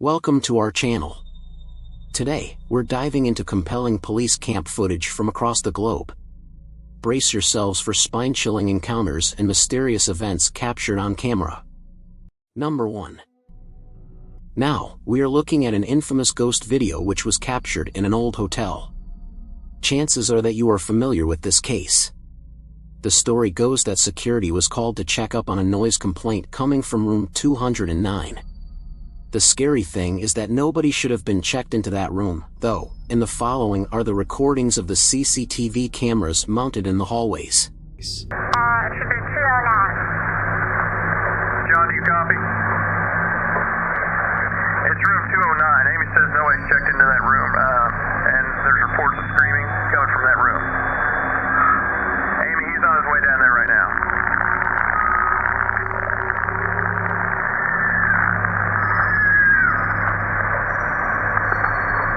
Welcome to our channel. Today, we're diving into compelling police camp footage from across the globe. Brace yourselves for spine-chilling encounters and mysterious events captured on camera. Number 1. Now, we are looking at an infamous ghost video which was captured in an old hotel. Chances are that you are familiar with this case. The story goes that security was called to check up on a noise complaint coming from room 209. The scary thing is that nobody should have been checked into that room, though. In the following are the recordings of the CCTV cameras mounted in the hallways. It should be 209. John, do you copy? It's room 209. Amy says nobody's checked into that room, and there's reports of screaming coming from that room. Amy, he's on his way down there right now.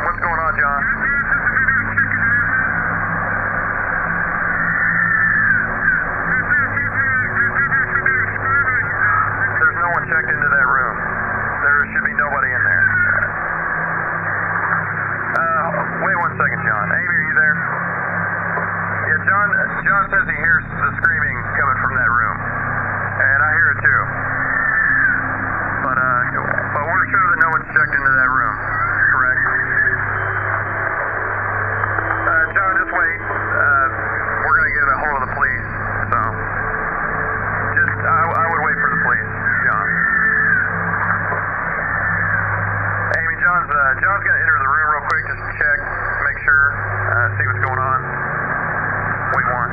What's going on, John? There's no one checked into that room. There should be nobody in there. Wait 1 second, John. Amy, are you there? Yeah, John says he hears the screaming coming from that room. And I hear it too. But we're sure that no one's checked into that room. Correct? John, just wait. We're going to get a hold of the police. So, I would wait for the police, John. Amy, John's going to enter the room real quick just to check, make sure, see what's going on. Wait 1.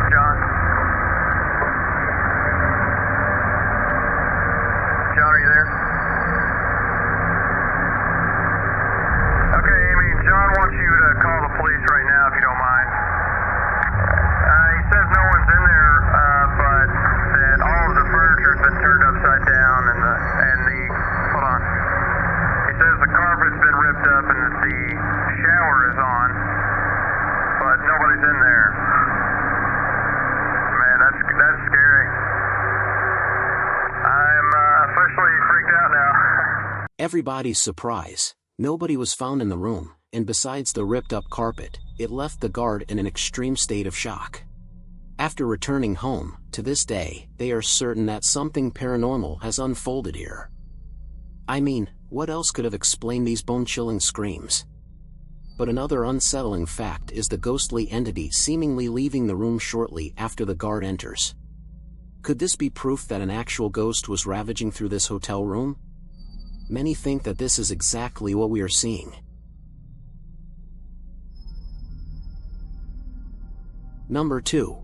John? John, are you there? Okay, Amy, John wants you to call the police right now if you don't mind. He says no one's in there, but that all of the furniture's been turned upside down and the hold on. He says the carpet's been ripped up and that the shower is on, but nobody's in there. Man, that's scary. I'm officially freaked out now. Everybody's surprise. Nobody was found in the room, and besides the ripped-up carpet, it left the guard in an extreme state of shock. After returning home, to this day, they are certain that something paranormal has unfolded here. I mean, what else could have explained these bone-chilling screams? But another unsettling fact is the ghostly entity seemingly leaving the room shortly after the guard enters. Could this be proof that an actual ghost was ravaging through this hotel room? Many think that this is exactly what we are seeing. Number 2.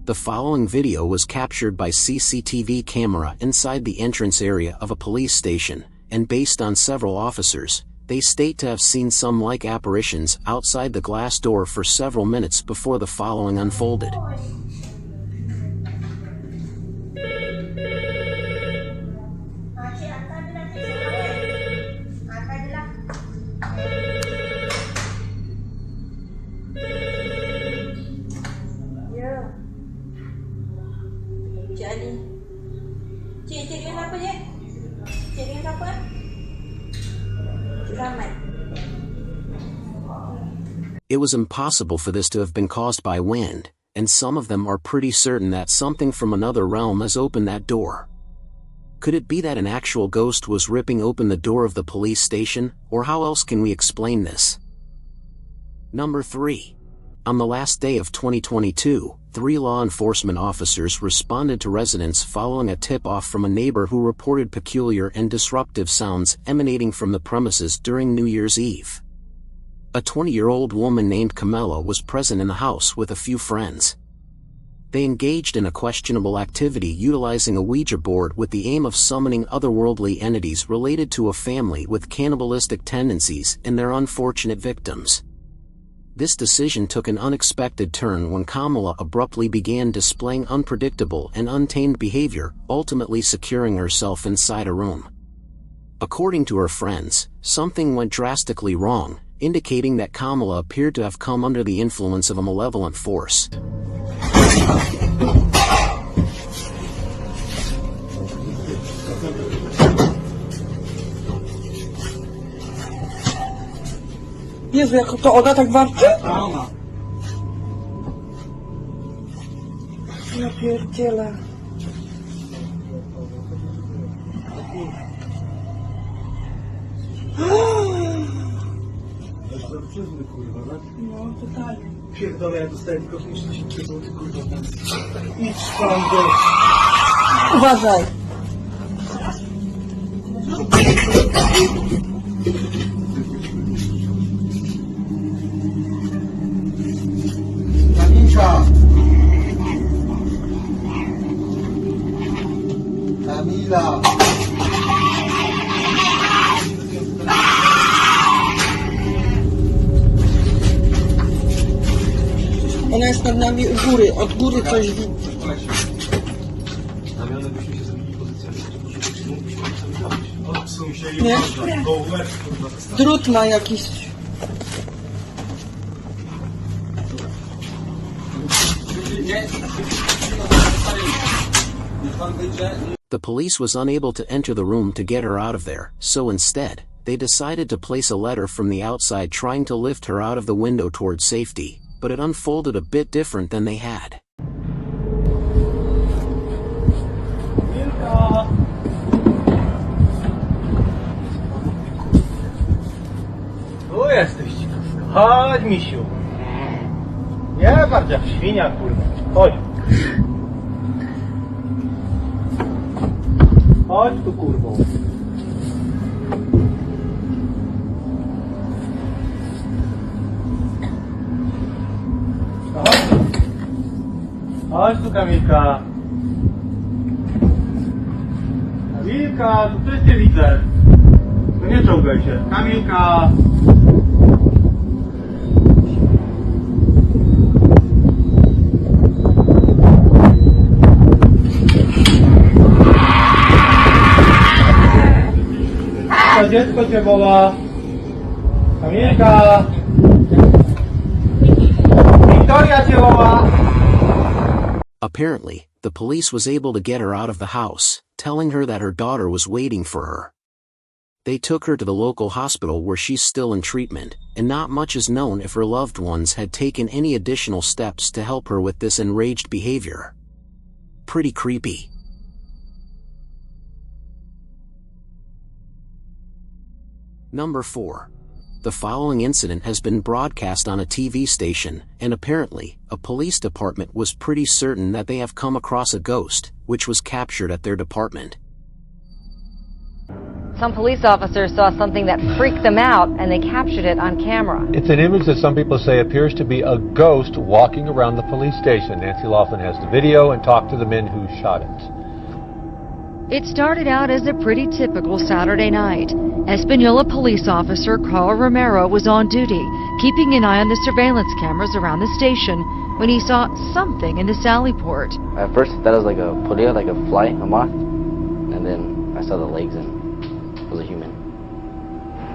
The following video was captured by CCTV camera inside the entrance area of a police station, and based on several officers, they state to have seen some like apparitions outside the glass door for several minutes before the following unfolded. It was impossible for this to have been caused by wind, and some of them are pretty certain that something from another realm has opened that door. Could it be that an actual ghost was ripping open the door of the police station, or how else can we explain this? Number 3. On the last day of 2022, 3 law enforcement officers responded to residents following a tip-off from a neighbor who reported peculiar and disruptive sounds emanating from the premises during New Year's Eve. A 20-year-old woman named Camilla was present in the house with a few friends. They engaged in a questionable activity utilizing a Ouija board with the aim of summoning otherworldly entities related to a family with cannibalistic tendencies and their unfortunate victims. This decision took an unexpected turn when Kamala abruptly began displaying unpredictable and untamed behavior, ultimately securing herself inside a room. According to her friends, something went drastically wrong, indicating that Kamala appeared to have come under the influence of a malevolent force. Jezu, jak to ona tak warczy? Ja pierdzielę. No, totalnie. Pierdolę, ja dostałem tylko 50 zł, kurwa, idź pan do... Uważaj. Kamilka! Kamila! Ona jest nad nami u góry, od góry coś widzi. Znamione byśmy się zrobili pozycjami, mógłbyśmy sobie zrobić. Odsuń się i Nie? można. Go łeb, kurwa. Drut ma jakiś. The police was unable to enter the room to get her out of there, so instead, they decided to place a letter from the outside trying to lift her out of the window towards safety, but it unfolded a bit different than they had. Tu jesteś, ciekawska. Chodź, misiu. Nie bardziej jak świnia, kurwa. Chodź. Chodź tu, kurwo. Chodź. Chodź tu, Kamilka. Kamilka, tu też cię widzę. No nie czołgaj się. Kamilka. To dziecko cię woła. Kamilka. Wiktoria cię woła. Apparently, the police was able to get her out of the house, telling her that her daughter was waiting for her. They took her to the local hospital where she's still in treatment, and not much is known if her loved ones had taken any additional steps to help her with this enraged behavior. Pretty creepy. Number 4. The following incident has been broadcast on a TV station, and apparently, a police department was pretty certain that they have come across a ghost, which was captured at their department. Some police officers saw something that freaked them out, and they captured it on camera. It's an image that some people say appears to be a ghost walking around the police station. Nancy Laughlin has the video and talked to the men who shot it. It started out as a pretty typical Saturday night. Espanola police officer Carl Romero was on duty, keeping an eye on the surveillance cameras around the station, when he saw something in the sally port. At first I thought it was like a polilla, like a fly, a moth, and then I saw the legs and it was a human.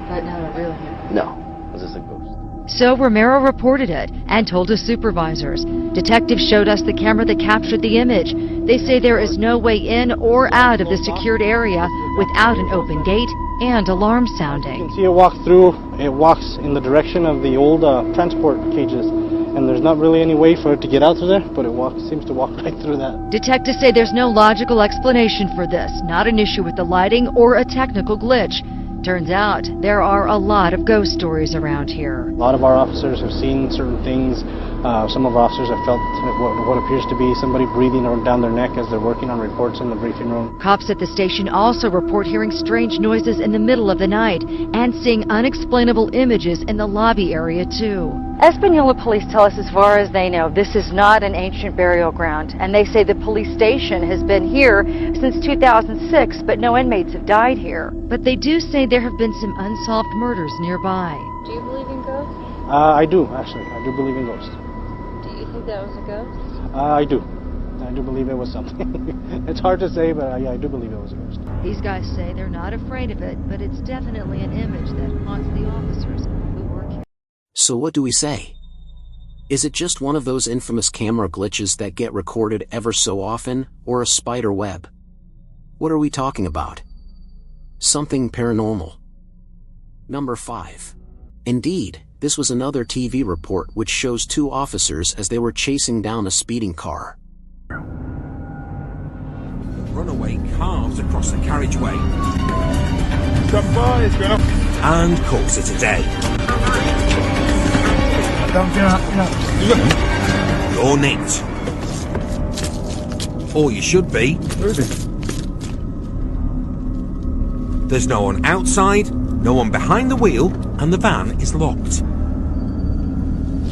But not a real human. No, it was just a ghost. So Romero reported it and told his supervisors. Detectives showed us the camera that captured the image. They say there is no way in or out of the secured area without an open gate and alarm You sounding. can see it walk through. It walks in the direction of the old transport cages, and there's not really any way for it to get out through there, but it seems to walk right through that. Detectives say there's no logical explanation for this, not an issue with the lighting or a technical glitch. Turns out there are a lot of ghost stories around here. A lot of our officers have seen certain things. Some of our officers have felt what appears to be somebody breathing down their neck as they're working on reports in the briefing room. Cops at the station also report hearing strange noises in the middle of the night and seeing unexplainable images in the lobby area too. Espanola police tell us as far as they know this is not an ancient burial ground, and they say the police station has been here since 2006, but no inmates have died here. But they do say there have been some unsolved murders nearby. Do you believe in ghosts? I do, actually. I do believe in ghosts. Do you think that was a ghost? I do. I do believe it was something. It's hard to say, but I do believe it was a ghost. These guys say they're not afraid of it, but it's definitely an image that haunts the officers who work here. So what do we say? Is it just one of those infamous camera glitches that get recorded ever so often, or a spider web? What are we talking about? Something paranormal. Number 5. Indeed, this was another TV report which shows 2 officers as they were chasing down a speeding car. The runaway carves across the carriageway and calls it a day. You're nicked. Or you should be. There's no one outside, no one behind the wheel, and the van is locked.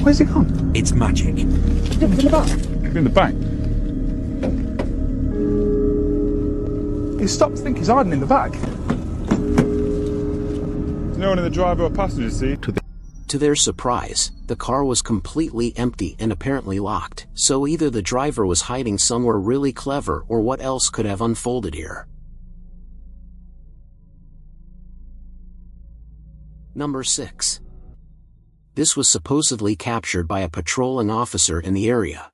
Where's it gone? It's magic. It's in the back. In the back? He stopped to think he's hiding in the back. There's no one in the driver or passenger seat. To their surprise, the car was completely empty and apparently locked, so either the driver was hiding somewhere really clever or what else could have unfolded here. Number 6. This was supposedly captured by a patrolling officer in the area.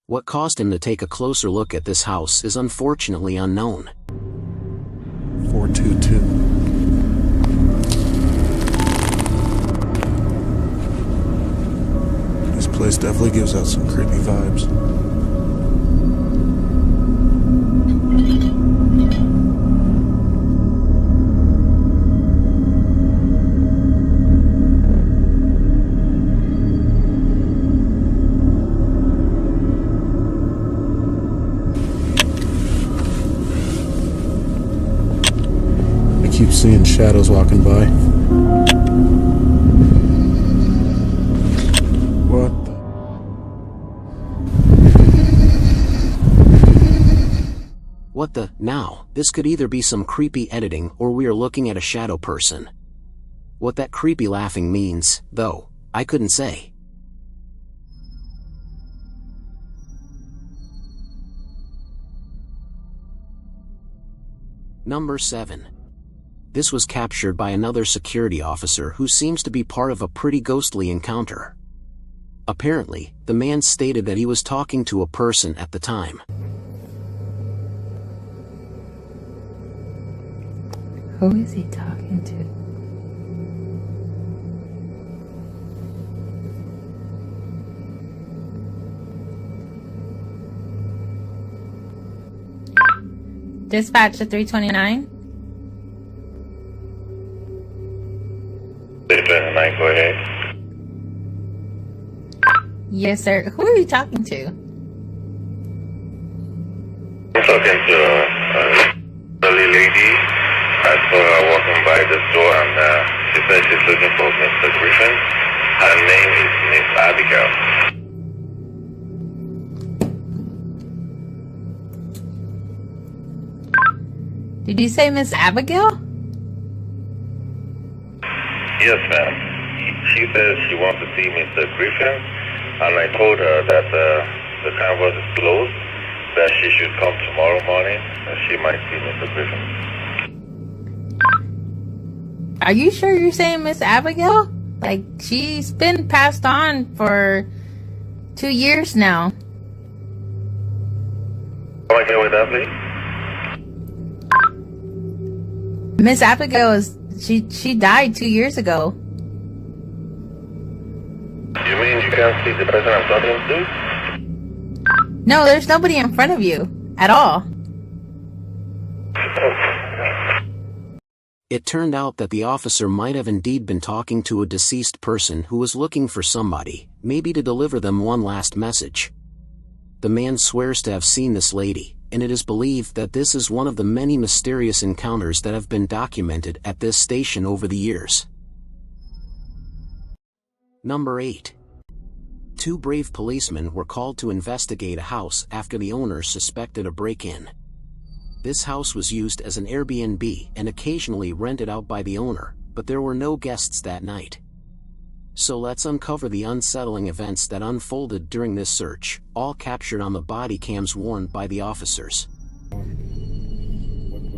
What caused him to take a closer look at this house is unfortunately unknown. 422. This place definitely gives out some creepy vibes. Keep seeing shadows walking by. What the? What the? Now, this could either be some creepy editing or we are looking at a shadow person. What that creepy laughing means, though, I couldn't say. Number 7. This was captured by another security officer who seems to be part of a pretty ghostly encounter. Apparently, the man stated that he was talking to a person at the time. Who is he talking to? Dispatch to 329. 329, go ahead. Yes, sir. Who are you talking to? I'm talking to a elderly lady. I saw her walking by the store and she said she's looking for Mr. Griffin. Her name is Miss Abigail. Did you say Miss Abigail? Yes, ma'am. She says she wants to see Mr. Griffin, and I told her that the canvas is closed, that she should come tomorrow morning, and she might see Mr. Griffin. Are you sure you're saying Miss Abigail? Like, she's been passed on for 2 years now. Come again with that, please? Miss Abigail is... She died 2 years ago. You mean you can't see the person I'm talking to? No, there's nobody in front of you. At all. It turned out that the officer might have indeed been talking to a deceased person who was looking for somebody, maybe to deliver them one last message. The man swears to have seen this lady, and it is believed that this is one of the many mysterious encounters that have been documented at this station over the years. Number 8. 2 brave policemen were called to investigate a house after the owners suspected a break-in. This house was used as an Airbnb and occasionally rented out by the owner, but there were no guests that night. So let's uncover the unsettling events that unfolded during this search, all captured on the body cams worn by the officers. What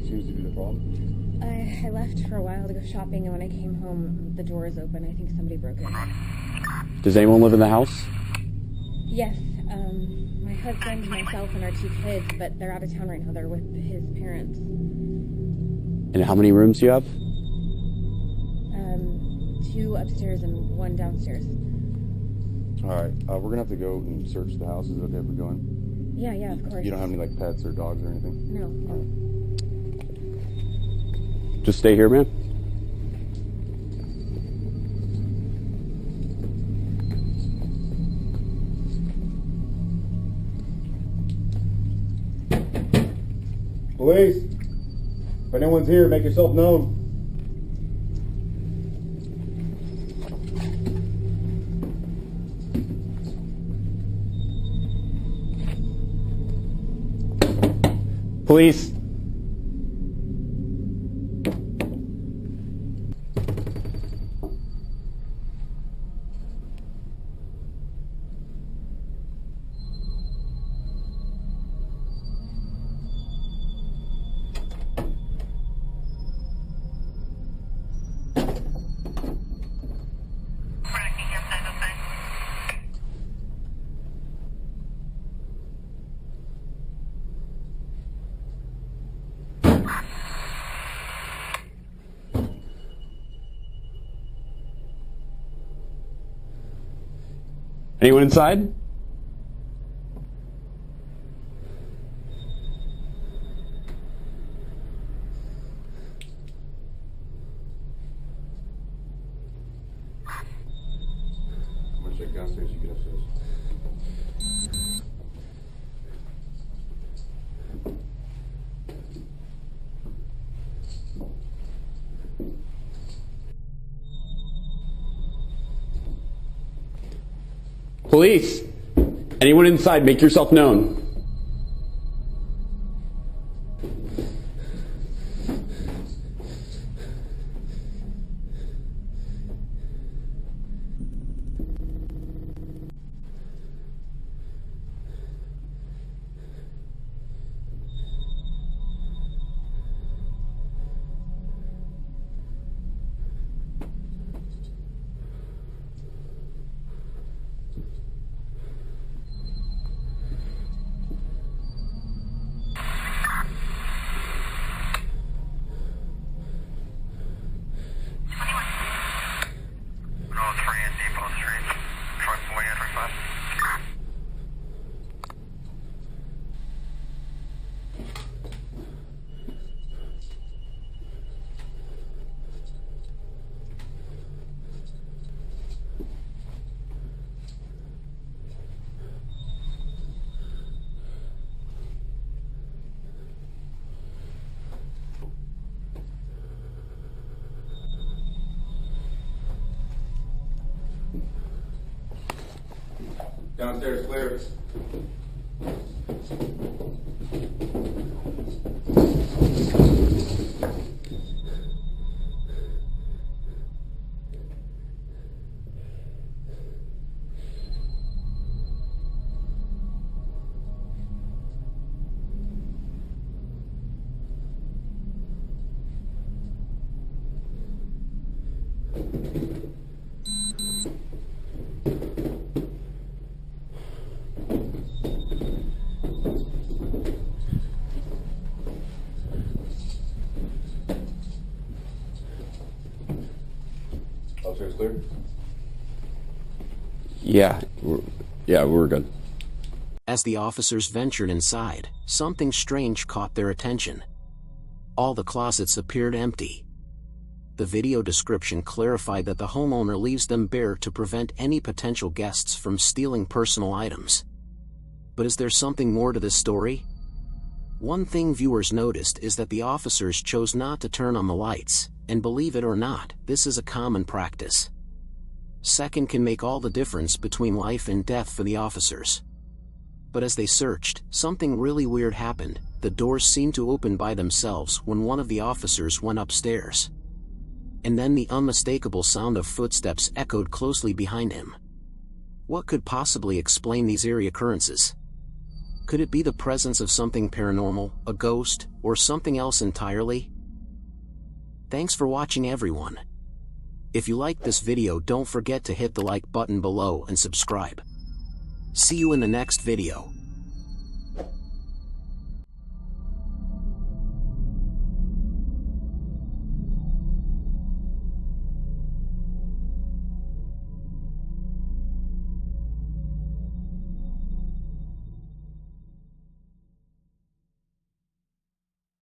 seems to be the problem? I left for a while to go shopping, and when I came home, the door was open. I think somebody broke in. Does anyone live in the house? Yes, my husband, myself, and our 2 kids, but they're out of town right now. They're with his parents. And how many rooms do you have? 2 upstairs and 1 downstairs. Alright, we're gonna have to go and search the house. Is it okay if we go in? Yeah, of course. You don't have any, like, pets or dogs or anything? No. Just stay here, man. Police! If anyone's here, make yourself known. Police! Anyone inside? I'm gonna check downstairs, you get upstairs. Police! Anyone inside, make yourself known. Downstairs clear. Upstairs clear? Yeah, we're good. As the officers ventured inside, something strange caught their attention. All the closets appeared empty. The video description clarified that the homeowner leaves them bare to prevent any potential guests from stealing personal items. But is there something more to this story? One thing viewers noticed is that the officers chose not to turn on the lights, and believe it or not, this is a common practice. Second can make all the difference between life and death for the officers. But as they searched, something really weird happened. The doors seemed to open by themselves when one of the officers went upstairs. And then the unmistakable sound of footsteps echoed closely behind him. What could possibly explain these eerie occurrences? Could it be the presence of something paranormal, a ghost, or something else entirely? Thanks for watching everyone. If you liked this video, don't forget to hit the like button below and subscribe. See you in the next video.